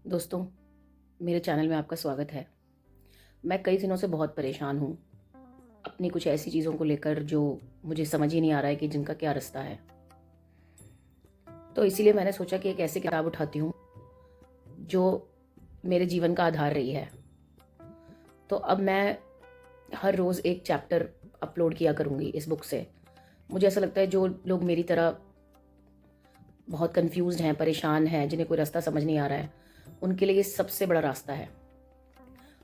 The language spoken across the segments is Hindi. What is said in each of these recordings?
दोस्तों, मेरे चैनल में आपका स्वागत है। मैं कई दिनों से बहुत परेशान हूँ, अपनी कुछ ऐसी चीज़ों को लेकर जो मुझे समझ ही नहीं आ रहा है कि जिनका क्या रास्ता है। तो इसीलिए मैंने सोचा कि एक ऐसी किताब उठाती हूँ, जो मेरे जीवन का आधार रही है। तो अब मैं हर रोज़ एक चैप्टर अपलोड किया करूँगी इस बुक से। मुझे ऐसा लगता है जो लोग मेरी तरह बहुत कन्फ्यूज़्ड हैं, परेशान हैं, जिन्हें कोई रास्ता समझ नहीं आ रहा है, उनके लिए ये सबसे बड़ा रास्ता है।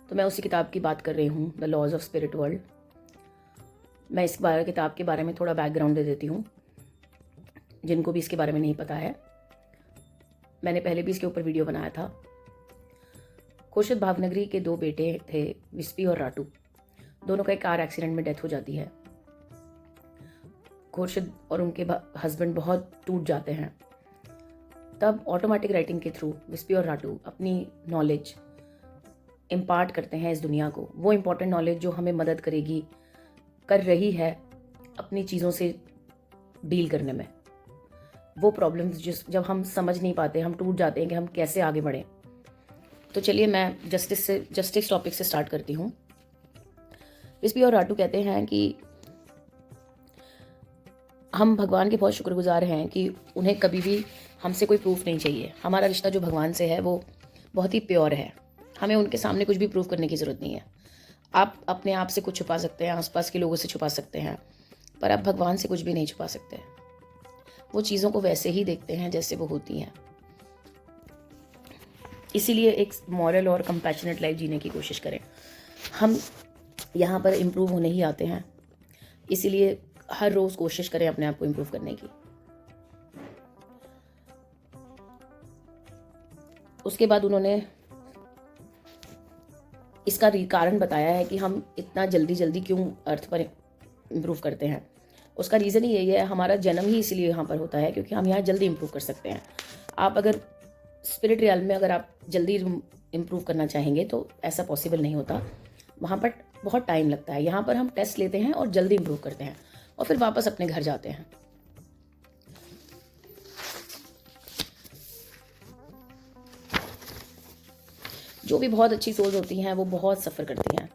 तो मैं उसी किताब की बात कर रही हूँ, the laws of spirit world. मैं इस किताब के बारे में थोड़ा बैकग्राउंड दे देती हूँ, जिनको भी इसके बारे में नहीं पता है। मैंने पहले भी इसके ऊपर वीडियो बनाया था। खुर्शीद भावनगरी के दो बेटे थे, विस्पी और राटू। दोनों का एक कार एक्सीडेंट में डेथ हो जाती है। खुर्शीद और उनके हस्बैंड बहुत टूट जाते हैं। तब ऑटोमेटिक राइटिंग के थ्रू विस्पी और राटू अपनी नॉलेज इम्पार्ट करते हैं इस दुनिया को। वो इम्पॉर्टेंट नॉलेज जो हमें मदद करेगी, कर रही है अपनी चीज़ों से डील करने में। वो प्रॉब्लम्स जब हम समझ नहीं पाते, हम टूट जाते हैं कि हम कैसे आगे बढ़ें। तो चलिए मैं जस्टिस टॉपिक से स्टार्ट करती हूँ। विस्पी और राटू कहते हैं कि हम भगवान के बहुत शुक्रगुजार हैं कि उन्हें कभी भी हमसे कोई प्रूफ नहीं चाहिए। हमारा रिश्ता जो भगवान से है वो बहुत ही प्योर है। हमें उनके सामने कुछ भी प्रूफ करने की ज़रूरत नहीं है। आप अपने आप से कुछ छुपा सकते हैं, आसपास के लोगों से छुपा सकते हैं, पर आप भगवान से कुछ भी नहीं छुपा सकते। वो चीज़ों को वैसे ही देखते हैं जैसे वो होती हैं। इसीलिए एक मॉरल और कंपैशनेट लाइफ जीने की कोशिश करें। हम यहाँ पर इम्प्रूव होने ही आते हैं, इसीलिए हर रोज़ कोशिश करें अपने आप को इम्प्रूव करने की। उसके बाद उन्होंने इसका कारण बताया है कि हम इतना जल्दी जल्दी क्यों अर्थ पर इम्प्रूव करते हैं। उसका रीज़न ही यही है, हमारा जन्म ही इसीलिए यहाँ पर होता है क्योंकि हम यहाँ जल्दी इम्प्रूव कर सकते हैं। आप अगर स्पिरिट रियल में अगर आप जल्दी इम्प्रूव करना चाहेंगे तो ऐसा पॉसिबल नहीं होता। वहाँ पर बहुत टाइम लगता है। यहाँ पर हम टेस्ट लेते हैं और जल्दी इम्प्रूव करते हैं और फिर वापस अपने घर जाते हैं। जो भी बहुत अच्छी सोल्स होती हैं वो बहुत सफ़र करती हैं,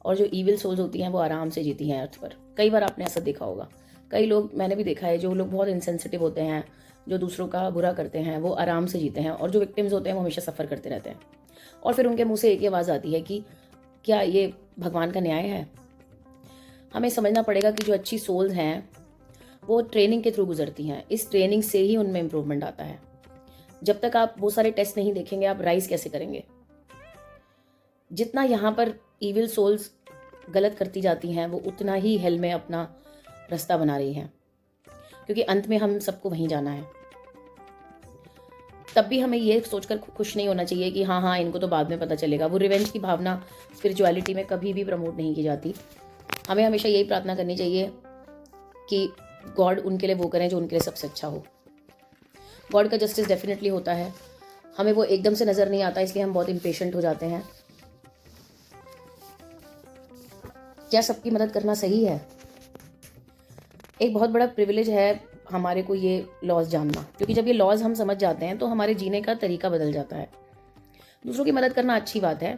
और जो ईविल सोल्स होती हैं वो आराम से जीती हैं अर्थ पर। कई बार आपने ऐसा देखा होगा। कई लोग, मैंने भी देखा है, जो लोग बहुत इनसेंसिटिव होते हैं, जो दूसरों का बुरा करते हैं, वो आराम से जीते हैं, और जो विक्टिम्स होते हैं वो हमेशा सफ़र करते रहते हैं। और फिर उनके मुंह से एक ही आवाज़ आती है कि क्या ये भगवान का न्याय है। हमें समझना पड़ेगा कि जो अच्छी सोल्स हैं वो ट्रेनिंग के थ्रू गुजरती हैं। इस ट्रेनिंग से ही उनमें इम्प्रूवमेंट आता है। जब तक आप वो सारे टेस्ट नहीं देखेंगे, आप राइज कैसे करेंगे। जितना यहाँ पर ईविल सोल्स गलत करती जाती हैं, वो उतना ही हेल में अपना रास्ता बना रही हैं, क्योंकि अंत में हम सबको वहीं जाना है। तब भी हमें ये सोचकर खुश नहीं होना चाहिए कि हाँ इनको तो बाद में पता चलेगा। वो रिवेंज की भावना स्पिरिचुअलिटी में कभी भी प्रमोट नहीं की जाती। हमें हमेशा यही प्रार्थना करनी चाहिए कि गॉड उनके लिए वो करें जो उनके लिए सबसे अच्छा हो। गॉड का जस्टिस डेफिनेटली होता है, हमें वो एकदम से नज़र नहीं आता, इसलिए हम बहुत इम्पेशेंट हो जाते हैं। क्या सबकी मदद करना सही है? एक बहुत बड़ा प्रिविलेज है हमारे को ये लॉज जानना, क्योंकि जब ये लॉज हम समझ जाते हैं तो हमारे जीने का तरीका बदल जाता है। दूसरों की मदद करना अच्छी बात है,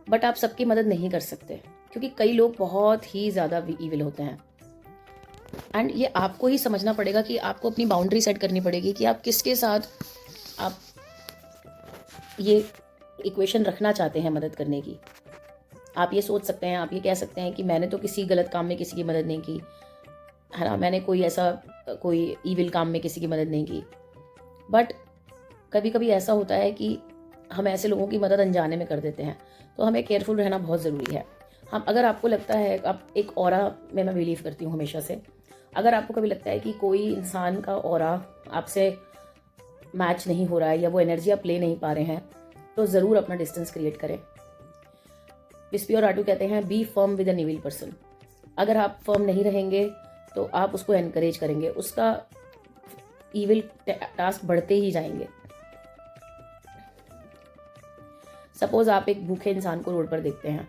बट आप सबकी मदद नहीं कर सकते, क्योंकि कई लोग बहुत ही ज़्यादा ईविल होते हैं। एंड ये आपको ही समझना पड़ेगा कि आपको अपनी बाउंड्री सेट करनी पड़ेगी कि आप किसके साथ आप ये इक्वेशन रखना चाहते हैं मदद करने की। आप ये सोच सकते हैं, आप ये कह सकते हैं कि मैंने तो किसी गलत काम में किसी की मदद नहीं की, है ना, मैंने कोई ईविल काम में किसी की मदद नहीं की। बट कभी कभी ऐसा होता है कि हम ऐसे लोगों की मदद अनजाने में कर देते हैं, तो हमें केयरफुल रहना बहुत ज़रूरी है। हम अगर आपको लगता है, आप एक ऑरा में मैं बिलीव करती हूँ हमेशा से, अगर आपको कभी लगता है कि कोई इंसान का ऑरा आपसे मैच नहीं हो रहा है या वो एनर्जी आप ले नहीं पा रहे हैं, तो ज़रूर अपना डिस्टेंस क्रिएट करें। विस्पी और राटू कहते हैं be firm with an evil person. अगर आप फर्म नहीं रहेंगे तो आप उसको एनकरेज करेंगे, उसका ईविल टास्क बढ़ते ही जाएंगे। सपोज आप एक भूखे इंसान को रोड पर देखते हैं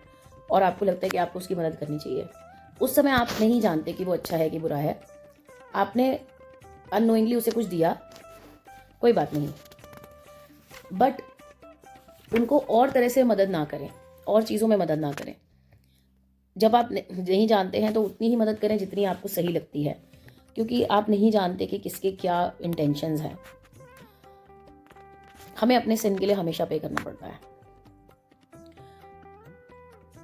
और आपको लगता है कि आपको उसकी मदद करनी चाहिए। उस समय आप नहीं जानते कि वो अच्छा है कि बुरा है, आपने अननोइंगली उसे कुछ दिया, कोई बात नहीं, बट उनको और तरह से मदद ना करें, और चीज़ों में मदद ना करें। जब आप नहीं जानते हैं तो उतनी ही मदद करें जितनी आपको सही लगती है, क्योंकि आप नहीं जानते कि किसके क्या इंटेंशंस हैं। हमें अपने सिन के लिए हमेशा पे करना पड़ता है।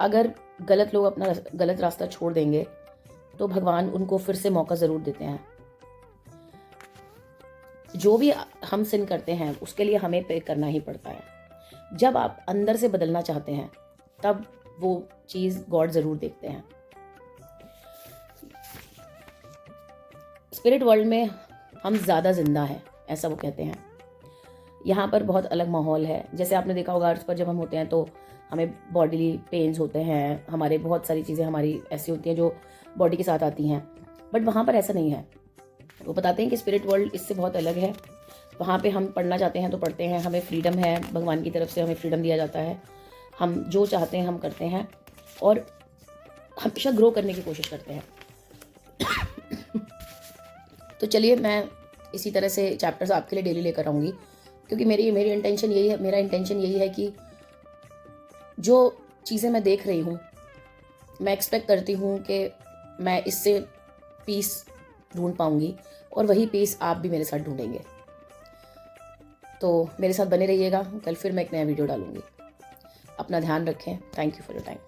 अगर गलत लोग अपना गलत रास्ता छोड़ देंगे तो भगवान उनको फिर से मौका ज़रूर देते हैं। जो भी हम सिन करते हैं उसके लिए हमें पे करना ही पड़ता है। जब आप अंदर से बदलना चाहते हैं तब वो चीज़ गॉड ज़रूर देखते हैं। स्पिरिट वर्ल्ड में हम ज़्यादा जिंदा हैं, ऐसा वो कहते हैं। यहाँ पर बहुत अलग माहौल है। जैसे आपने देखा होगा अर्थ पर जब हम होते हैं तो हमें बॉडीली पेन्स होते हैं, हमारे बहुत सारी चीज़ें हमारी ऐसी होती हैं जो बॉडी के साथ आती हैं, बट वहाँ पर ऐसा नहीं है। वो बताते हैं कि स्पिरिट वर्ल्ड इससे बहुत अलग है। वहाँ पे हम पढ़ना चाहते हैं तो पढ़ते हैं, हमें फ्रीडम है, भगवान की तरफ से हमें फ्रीडम दिया जाता है, हम जो चाहते हैं हम करते हैं और हमेशा ग्रो करने की कोशिश करते हैं। तो चलिए मैं इसी तरह से चैप्टर्स आपके लिए डेली लेकर आऊँगी, क्योंकि मेरी इंटेंशन यही है, मेरा इंटेंशन यही है कि जो चीज़ें मैं देख रही हूँ, मैं एक्सपेक्ट करती हूँ कि मैं इससे पीस ढूंढ पाऊँगी और वही पीस आप भी मेरे साथ ढूंढेंगे। तो मेरे साथ बने रहिएगा, कल फिर मैं एक नया वीडियो डालूँगी। अपना ध्यान रखें। Thank you for your time.